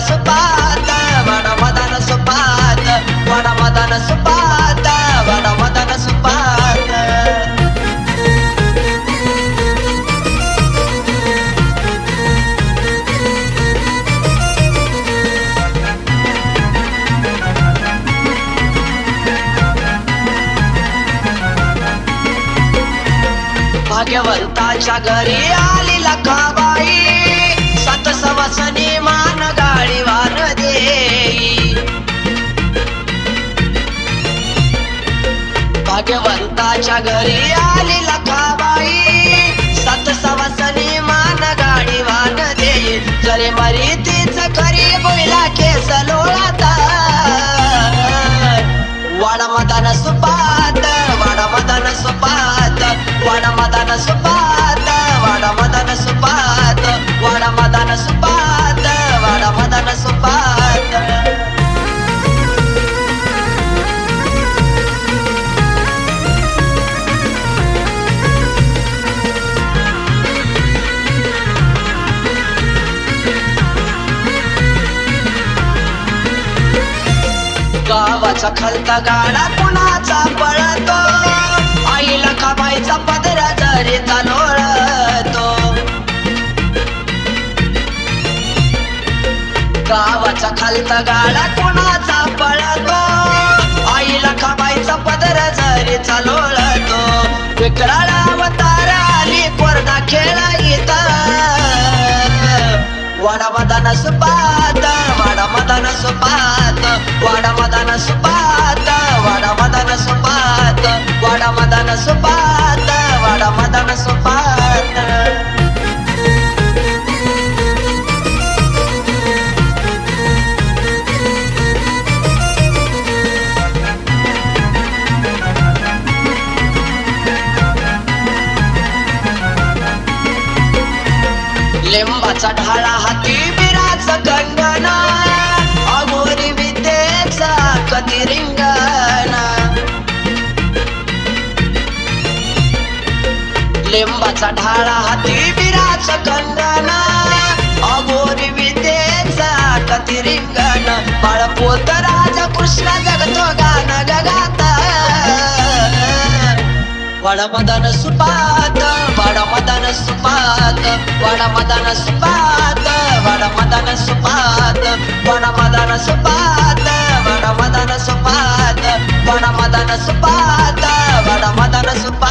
सुपात वड मदन सुपात वड मदन सुपात वड मदन सुपात भाग्यवंताच्या घरी आली लखाबाई सात सवासनी मान गाडीवान देई भाग्यवंताच्या घरी आली लखाबाई सात सवासनी मान गाडीवान देई जरे मरी तीच खरी बोला केस लोळाता वाडा मदन सुपात वाडा मदन सुपात वाडा मदन सुपात वाडा मदन सुपात वाडा मदन सुपात वाडा मदन सुपात गावाचा खलता गाडा कुणाचा पळतो आई लखाबाईचा पदर जरीचा लोळतो गावाचा खलता गाडा कुणाचा पळतो आई लखाबाईचा पदर जरीचा लोळतो विकराळ अवतार आली कोरडा खेळायत वाडा मदन सुपात वाडा मदन सुपात वाडा मदन सुपात वाडा मदन सुपात वाडा मदन सुपात वाडा मदन सुपात लिंबाचा ढाळा हाती बिराच कंगन अघोरी विद्येचा कधी रिंगण लिंबाचा ढाळा हाती बिराच कंगन अघोरी विद्येचा कधी रिंगण बाळपोत राजा कृष्ण जगतो गान गगात वाडा मदन सुपात वाडा मदन सुपात वाडा मदन सुपात वाडा मदन सुपात वाडा मदन सुपात वाडा मदन सुपात वाडा मदन सुपात वाडा मदन सुपात